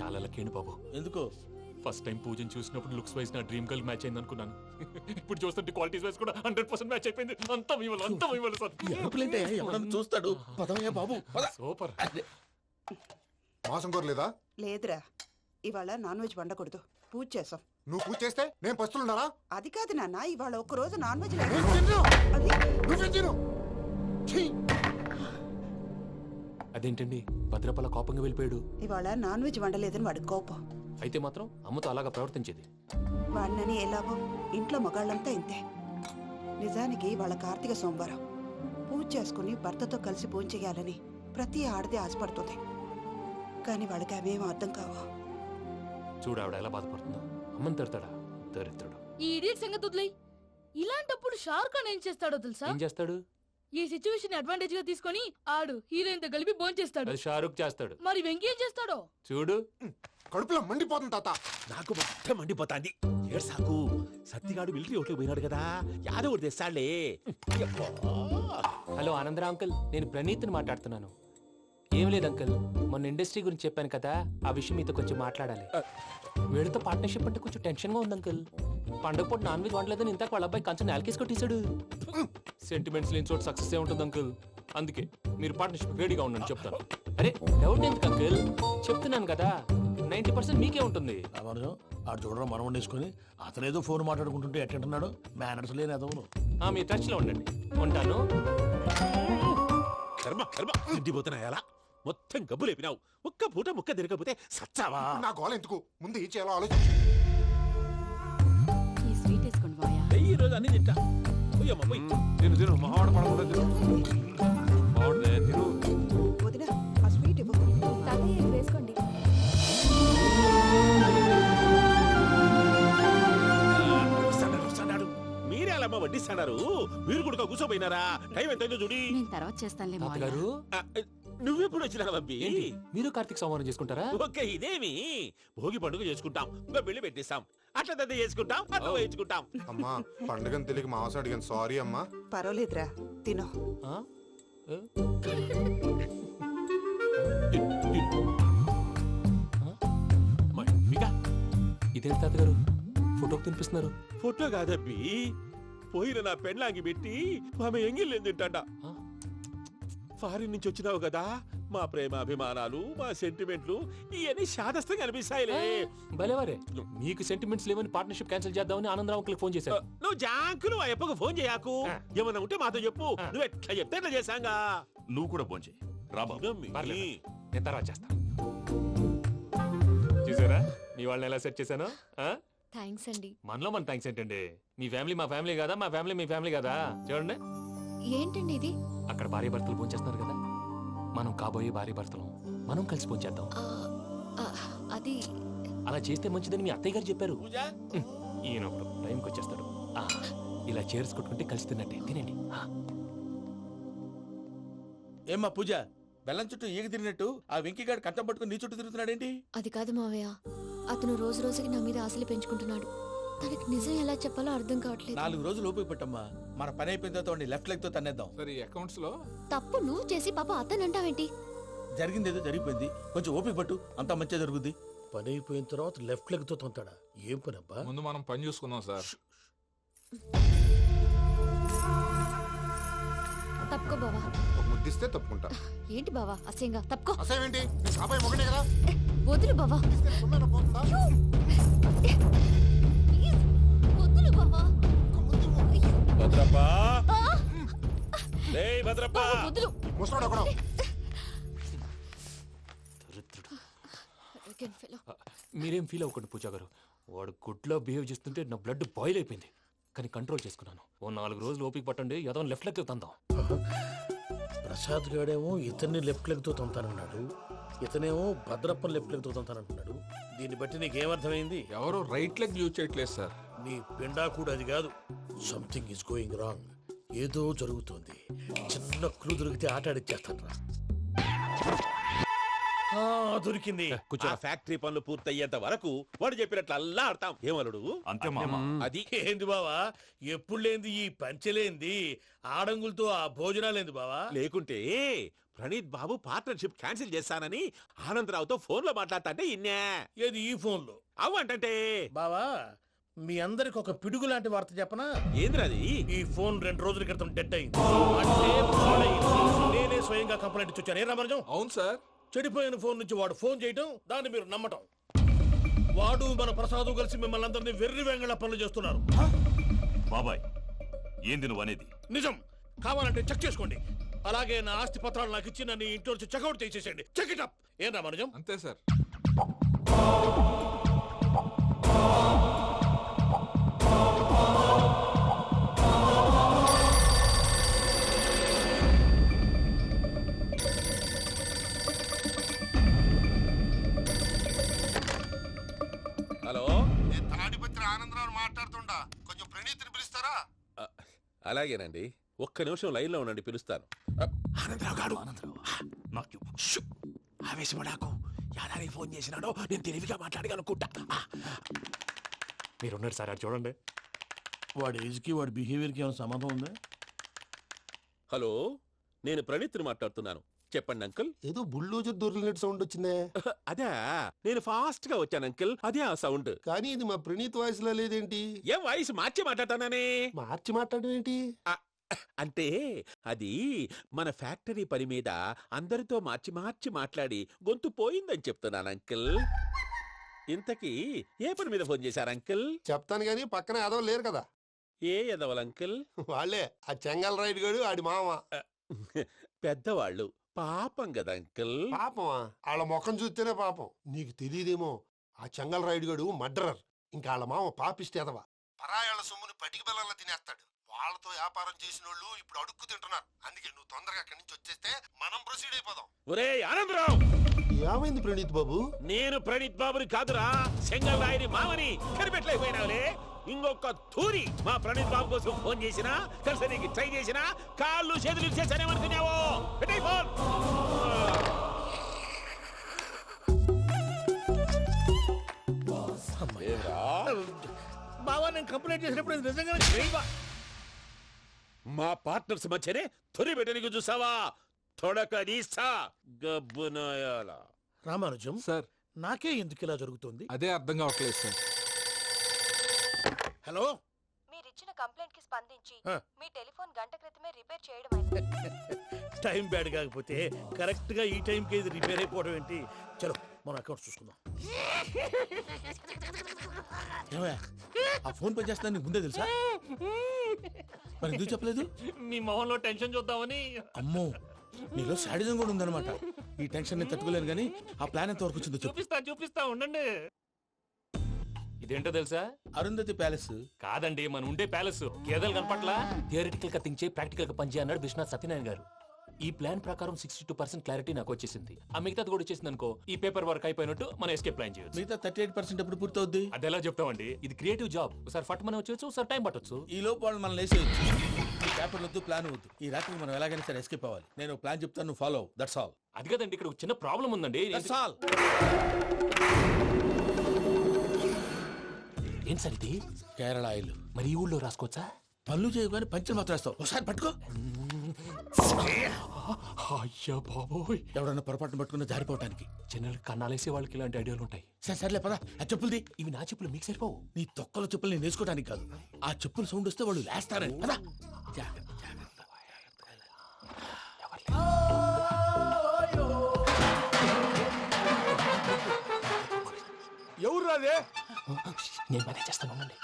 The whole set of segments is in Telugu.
చాలా లక్కీ బాబు. ఎందుకు? ఫస్ట్ టైం పూజను చూసినప్పుడు లుక్స్ వైజ్ నా డ్రీమ్ గర్ల్ మ్యాచ్ అయింది అనుకున్నాను. ఇప్పుడు చూస్తుంటే క్వాలిటీస్ వైజ్ కూడా 100% మ్యాచ్ అయిపోయింది. అంతా ఇవ్వాలి సార్. ఎవడన్నా చూస్తాడు. పదవయ్యా బాబు. సూపర్. మాసం కోరలేదా? లేదురా, ఇవాళ నాన్ వెజ్ వండకూడదు, పూజ చేసాం. నువ్వు పూజ చేస్తే నేను పస్తులున్నారా? అది కాదు నాన్న, ఇవాళ ఒక్కరోజు నాన్ వెజ్ అదేంటండి భద్రపల కోపంగా వెళ్ళిపోయాడు? ఇవాళ నాన్ వెజ్ వండలేదని వాడి కోపం. అయితే మాత్రం అమ్మతో అలాగా ప్రవర్తించేది. వాడినని ఎలాగో ఇంట్లో మగాళ్ళంతా ఇంతే. నిజానికి వాళ్ళ కార్తీక సోమవారం పూజ చేసుకుని భర్తతో కలిసి పూజ చేయాలని ప్రతి ఆడది ఆశపడుతుంది. కానీ వాళ్ళకి అవేం అర్థం కావు. చూడు ఆవిడ ఎలా బాధపడుతుందో. అమ్మని తిడతాడా దరిద్రుడు. ఈ ఇడియట్ సంగతి వదిలేయ్. ఇలాంటప్పుడు షారుఖ్ ఖాన్ ఏం చేస్తాడో తెలుసా? ఏం చేస్తాడు? ఈ సిచ్యువేషన్ అడ్వాంటేజ్ గా తీసుకొని ఆడు హీరోయిన్ తో కలిపి బోన్ చేస్తాడు. అది షారుఖ్ చేస్తాడు. మరి వెంకీ ఏం చేస్తాడో చూడు. కడుపులో మండిపోతుంది తాత. నాకు మొత్తం మండిపోతాంది. ఏడు సాకు సత్తిగాడు మిలిటరీ ఓట్లకు పోయినాడు కదా, యాదవ్ తెస్తాడులే. హలో ఆనందరా అంకుల్, నేను ప్రణీత్ని మాట్లాడుతున్నాను. ఏం లేదు అంకుల్, మొన్న ఇండస్ట్రీ గురించి చెప్పాను కదా, ఆ విషయం మీతో కొంచెం మాట్లాడాలి. వీళ్ళతో పార్ట్నర్షిప్ అంటే కొంచెం టెన్షన్ గా ఉంది అంకుల్. పండగ పూట నాన్ వెజ్ వండలేదని ఇంతకు వాళ్ళ అబ్బాయి కంచెం నేలకేసి కొట్టేశాడు. సెంటిమెంట్స్ లేని చోట సక్సెస్ ఏ ఉంటుంది అంకుల్. అందుకే మీరు పార్ట్నర్షిప్ రెడీగా ఉండండి చెప్తాను. అరే డౌట్ ఎందుకు అంకుల్, చెప్తున్నాను కదా 90% మీకే ఉంటుంది. ఆడు చూడడం మనం వండేసుకొని అతనేదో ఫోన్ మాట్లాడుకుంటుంటే ఎట్టంటున్నాడు. మేనర్స్ లేని అదవును. మీ టచ్ లో ఉండండి. ఉంటాను. కర్మ కర్మ తిండిపోతున్నాయా? మొత్తం గబ్బు లేపినావు. ఒక్క పూట ముక్క తిరగకపోతే సచ్చావా? నా గోల ఎందుకు, ముందు ఈ చేయాలో ఆలోచించు. ఈ స్వీట్ వేసుకోండి బాయా. ఈ రోజు అన్ని తింటా. పోయమ్మ పోయి. తిను మావాడు పడకుండా తిను. వదిన, ఆ స్వీట్ ఇవ్వు. వేసుకోండి. మీరే అలా వడ్డిస్తాడారు. మీరు కూడా కూర్చోపోయినారా? టైం ఎంతైందో చూడి. నేను తర్వాత చేస్తానులే మావయ్య. గారు నువ్వెప్పుడు వచ్చినా బంపి? మీరు కార్తీక్ సంహారం చేసుకుంటారా? ఓకే, ఇదేమి భోగి పండుగ చేసుకుంటాం, ఇంకా పెళ్లి పెట్టేస్తాం, అట్లా దద్ద చేసుకుంటాం, అట్లా వేయించుకుంటాం. అమ్మా పండుగని తెలియక మాసం అడిగాను, సారీ అమ్మా. పర్వాలేదురా, తినో. ఇదేంటి తాతగారు ఫోటోకి తినిపిస్తున్నారు? ఫోటో కాదబ్బి, పోయిన నా పెళ్ళాంగి పెట్టి ఆమె ఎంగిల్లేం తింటాడ. ఫారిన్ నుంచి వచ్చినావు కదా, మా ప్రేమ అభిమానాలు, మా సెంటిమెంట్లు ఇవన్నీ శాదస్తంగా అనిపిస్తాయిలే. భలేవారే, మీకు సెంటిమెంట్స్ లేవని పార్ట్నర్షిప్ క్యాన్సిల్ చేద్దామని ఆనందరావు అంకుల్ ఫోన్ చేశారు. నువ్వు జాంకులు ఆ ఎప్పకు ఫోన్ చేయకు. ఏమన్నా ఉంటే మాతో చెప్పు. నువ్వు ఎట్లా చెప్తే ఎట్లా చేశాంగా. నువ్వు కూడా ఫోన్ చేయి. నేను తర్వాత చేస్తా. చూసారా మీ వాళ్ళని ఎలా సెట్ చేశాను? థ్యాంక్స్ అండి. మనలో మన థ్యాంక్స్ ఏంటండి? మీ ఫ్యామిలీ మా ఫ్యామిలీ కదా, మా ఫ్యామిలీ మీ ఫ్యామిలీ కదా. చూడండి, ఏంటండి ఇది? అక్కడ భార్య భర్తలు భోంచేస్తున్నారు కదా, మనం కాబోయే భార్య భర్తలు మనం కలిసి భోంచేద్దాం. అది అలా చేస్తే మంచిదని మీ అత్తయ్య గారు చెప్పారు. ఈయన ఒకడు టైంకి వచ్చేస్తాడు. ఇలా చేర్స్ కొట్టుకుంటే కలిసి తిన్నట్టే. తినండి. ఏమ్మా పూజ, బెల్లం చుట్టూ ఈగ తిరిగినట్టు ఆ వెంకీగాడు కట్టం పట్టుకుని నీ చుట్టూ తిరుగుతున్నాడేంటి? అది కాదు మావయ్య, అతను రోజు రోజుకి నా మీద ఆశలు పెంచుకుంటున్నాడు. తనకి నిజం ఎలా చెప్పాలో అర్థం కావట్లేదు. 4 రోజులు ఓపిక పట్టమ్మా, మన పని అయిపోయిన తర్వాత లెఫ్ట్ లెగ్ తో తన్నేద్దాం. సరే అకౌంట్స్ లో తప్పు నువ్వు చేసి పాప అతను అంటావేంటి? జరిగింది ఏదో జరిగిపోయింది, కొంచెం ఓపిక పట్టు, అంతా మంచిగా జరుగుద్ది. పని అయిపోయిన తర్వాత లెఫ్ట్ లెగ్ తో తొంతాడా? ఏం పని అబ్బా? ముందు మనం పని చూసుకుందాం సార్. తప్పుకో బావా. ఒక ముద్దిస్తే తప్పుకుంటా. ఏంటి బావా అసహ్యంగా? తప్పుకో. అసేమేంటి, నీ కాబోయే మొగనే కదా. వదులు బావా. సొమ్మేనా పోతుందా? వదులు బావా. భద్రప్పా, ఏయ్ భద్రప్పా, వదులు. ముసలోడు ఒకడు. మీరేం ఫీల్ అవ్వకండి పూజా గారు. వాడు గుడ్లో బిహేవ్ చేస్తుంటే నా బ్లడ్ బాయిల్ అయిపోయింది. కానీ కంట్రోల్ చేసుకున్నాను. ఓ 4 రోజులు ఓపిక పట్టండి, ఏదో లెఫ్ట్ లెగ్ తందాం. ప్రసాద్ గాడేమో ఇతన్ని లెఫ్ట్ లెగ్ తో తొంతానన్నాడు, ఇతనేమో భద్రప్పని లెఫ్ట్ లెగ్ తో తొంతానంటున్నాడు. దీన్ని బట్టి నీకేమర్థమైంది? ఎవరు రైట్ లెగ్ యూజ్ చేయట్లేదు సార్. నీ పిండా కూడా అది కాదు. Something is going wrong. ఏదో జరుగుతోంది. చిన్న క్లూ దొరికితే ఆట ఆడిచ్చేస్తాను రా. దొరికింది. ఆ ఫ్యాక్టరీ పనులు పూర్తయ్యేంత వరకు వాడు చెప్పినట్లు అల్లా ఆడతాం ఏమలుడు అంతే మామ అది ఏంది బావా ఎప్పుడు లేంది ఈ పంచలేంది ఆడంగులతో ఆ భోజనాలేంది బావా? లేకుంటే ప్రణీత్ బాబు పార్ట్నర్షిప్ క్యాన్సిల్ చేస్తానని ఆనందరావుతో ఫోన్ లో మాట్లాడతాంటే ఇన్నే ఏది ఈ ఫోన్లో? అవ్వంటే బావా మీ అందరికి ఒక పిడుగు లాంటి వార్త చెప్పనా? ఏంద్రది? ఈ ఫోన్ 2 రోజుల క్రితం డెడ్ అయింది. అంటే పాడైంది. నేనే స్వయంగా కంప్లైంట్ ఇచ్చి వచ్చాను. ఏ రామరాజం? అవును సార్. చెడిపోయిన ఫోన్ నుంచి వాడు ఫోన్ చేయటం, దాన్ని మీరు నమ్మటం. వాడు మన ప్రసాదు కలిసి మిమ్మల్ని అందరినీ వెర్రి వెంగళ పనులు చేస్తున్నారు. బాబాయ్ ఏంది నువ్వు అనేది? నిజం. కావాలంటే చెక్ చేసుకోండి. అలాగే నా ఆస్తి పత్రాలు నాకు ఇచ్చి నన్ను ఇంట్లో నుంచి చెక్అౌట్ చేసేసండి. Check it up. ఏం రామరాజం? అంతే సార్. హలో, నేను తాడిపత్రి ఆనందరావు మాట్లాడుతుండా, కొంచెం ప్రణీతిని పిలుస్తారా? అలాగేనండి, ఒక్క నిమిషం లైన్ లో ఉండండి, పిలుస్తాను. ఆనందరావు గాడు నాకు చెప్పు. ఆవేశపడాకు. యాదానికి ఫోన్ చేసినాడో నేను తెలివిగా మాట్లాడగలనుకుంటా. మీరున్నారు సార్, అది చూడండి. వాడి ఏజ్కి వాడి బిహేవియర్కి ఏమైనా సంబంధం ఉందా? హలో, నేను ప్రణీత్ని మాట్లాడుతున్నాను. చెప్పండి అంకుల్. ఏదో బుల్డోజర్ దొరికినట్టు సౌండ్ వచ్చిందే. అదే, నేను ఫాస్ట్ గా వచ్చాను అంకుల్, అదే ఆ సౌండ్. కానీ ఇది మా ప్రణీత్ వాయిస్ లో లేదేంటి? ఏం వాయిస్ మార్చి మాట్లాడతానే? మార్చి మాట్లాడడం ఏంటి? అంటే అది మన ఫ్యాక్టరీ పని మీద అందరితో మార్చి మార్చి మాట్లాడి గొంతు పోయిందని చెప్తున్నాను అంకుల్. ఇంతకీ ఏ పని మీద ఫోన్ చేశారు అంకుల్? చెప్తాను గానీ పక్కన యాదవ్ లేరు కదా. ఏ ఎదవలు అంకుల్? వాళ్ళే ఆ చెంగల్ రైడ్ గడు ఆడి మామ. పెద్దవాళ్ళు, పాపం కదా అంకుల్. పాపమా? వాళ్ళ ముఖం చూస్తేనే పాపం. నీకు తెలియదేమో, ఆ చెంగల్ రైడ్ గడు మర్డరర్. ఇంకా వాళ్ళ మామ పాపిస్తేదవా. పరాయాళ్ళ సొమ్ముని పటికి బెల్లంలో తినేస్తాడు. వాళ్ళతో వ్యాపారం చేసిన వాళ్ళు ఇప్పుడు అడుక్కు తింటున్నారు. అందుకే నువ్వు తొందరగా అక్కడి నుంచి వచ్చేస్తే మనం ప్రొసీడ్ అయిపోదాం. ఒరే ఆనందరావు, ఏమైంది ప్రణీత్ బాబు? నేను ప్రణీత్ బాబుని కాదురా, సెంగల్ రాయని మామని. కనిపెట్టలేకపోయినావులే. ఇంకొక తూరి మా ప్రణీత్ బాబు కోసం ఫోన్ చేసినా, కలిసి ట్రై చేసినా కాళ్ళు చేతులు చేశానేమనుకున్నావో. పెట్టేయ్ ఫోన్. బావా నేను కంప్లైంట్ చేసినప్పుడు ఇది నిజంగానే చేయవా? మా పార్ట్నర్స్ మధ్యనే తొలి పెట్టడానికి చూసావా? తొడక నీసా గబ్బునాయాల. రామానుజం సార్ నాకే ఎందుకు ఇలా జరుగుతుంది? అదే అర్థం కావట్లేదు సార్. హలో, మీరిచ్చిన కంప్లైంట్ కి స్పందించి ఆ. మీ టెలిఫోన్ గంట క్రితమే రిపేర్ చేయడం టైం బ్యాడ్ కాకపోతే కరెక్ట్ గా ఈ టైంకి ఇది రిపేర్ అయిపోవడం ఏంటి? చలో మన అకౌంట్ చూసుకుందాం. ఏమయ్య, ఆ ఫోన్ పని చేస్తున్నా నీకు ముందే తెలుసా? మరి ఎందుకు చెప్పలేదు? మీ మొహంలో టెన్షన్ చూద్దామని. అమ్మో, నీలో శాడిజం కూడా ఉందన్నమాట. ఈ టెన్షన్ నేను తట్టుకోలేను కానీ ఆ ప్లాన్ ఎంత వరకు వచ్చిందో చెప్పు. చూపిస్తా ఉండండి. ఇదేంటో తెలుసా? అరుంధతి ప్యాలెస్ కాదండి, మన ఉండే ప్యాలెస్. గేదెలు కనపట్లా? థియరిటికల్ గా థింక్ చేయి, ప్రాక్టికల్ గా పనిచేయ అన్నాడు విశ్వనాథ్ సత్యనారాయణ గారు. ఈ ప్లాన్ ప్రకారం 62% క్లారిటీ నాకు వచ్చేసింది. ఆ మిగతాది కూడా వచ్చేసింది అనుకో, ఈ పేపర్ వర్క్ అయిపోయినట్టు మనం ఎస్కేప్ ప్లాన్ చేయొచ్చు. మిగతా 38% ఎప్పుడు పూర్తవుద్ది? అది ఎలా చెప్తామండి, ఇది క్రియేటివ్ జాబ్. ఒకసారి ఫట్ మనం వచ్చేయచ్చు, ఒకసారి టైం పట్టొచ్చు. ఈ లోపు వాళ్ళు మనం లేసేయచ్చు. ఈ పేపర్ వద్దు, ప్లాన్ వద్దు. ఈ రాత్రికి మనం ఎలాగైనా సరే ఎస్కేప్ అవ్వాలి. నేను ప్లాన్ చెప్తాను, నువ్వు ఫాలో. That's all. అది కదండి, ఇక్కడ ఒక చిన్న ప్రాబ్లం ఉందండి. That's all. ఏం సార్ ఇది? కేరళ ఆయిల్. మరి ఈ ఊళ్ళో రాసుకోవచ్చా? పనులు చేయవు కానీ పంచలు మాత్రం వేస్తావు. ఒకసారి పట్టుకో. అయ్యా బాబోయ్, ఎవడన్నా పొరపాటున పట్టుకున్న జారిపోవటానికి. జనరల్ కన్నాలేసే వాళ్ళకి ఇలాంటి ఐడియాలు ఉంటాయి. సర్లే పదా, ఆ చెప్పులది. ఇవి నా చెప్పులు, మీకు సరిపోవు. నీ తొక్కల చెప్పులు నేను వేసుకోవడానికి కాదు, ఆ చెప్పుల సౌండ్ వస్తే వాళ్ళు లేస్తారని. పదా. ఎవరు రాదే? నేను మేనేజ్ చేస్తాను, ఉండండి.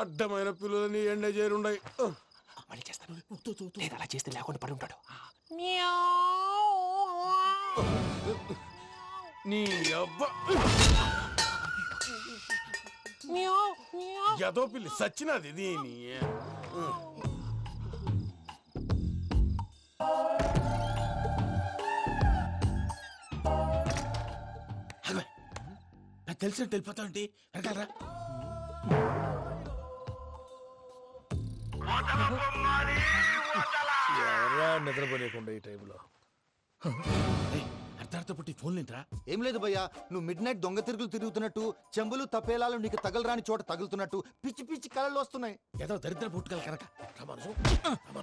అడ్డమైన పిల్లలని ఎండ చేరుండయి. మళ్ళీ చేస్తాను. లేదు, అలా చేస్తే లేకుండా పడి ఉంటాడు. నీ అబ్బా ఎదో పిల్లి సచ్చినది దీని. నాకు తెలిసినట్టు వెళ్ళిపోతా ఉంటే వెనకాలరా. ఎవరా నిద్రపోలేకుండా ఈ టైంలో? అర్ధార్థ పుట్టి ఫోన్ లేంట్రా. ఏం లేదు భయ్యా, నువ్వు మిడ్ నైట్ దొంగ తిరుగులు తిరుగుతున్నట్టు, చెంబులు తప్పేలాలు నీకు తగలరాని చోట తగులుతున్నట్టు పిచ్చి పిచ్చి కళలు వస్తున్నాయి. ఏదో దరిద్ర పుట్టుకల కనుక. రామానుజం,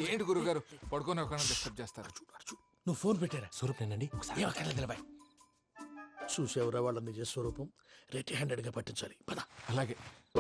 ఏంటి గురుగారు పడుకొని ఒక డిస్టర్బ్ చేస్తారు? నువ్వు ఫోన్ పెట్టారా? స్వరూప్ నేనండి. ఏం అక్కర్లేదు నిలబాయ్. చూసేవరా వాళ్ళ నిజ స్వరూపం. రెట్టి హ్యాండెడ్ గా పట్టించాలి. పద. అలాగే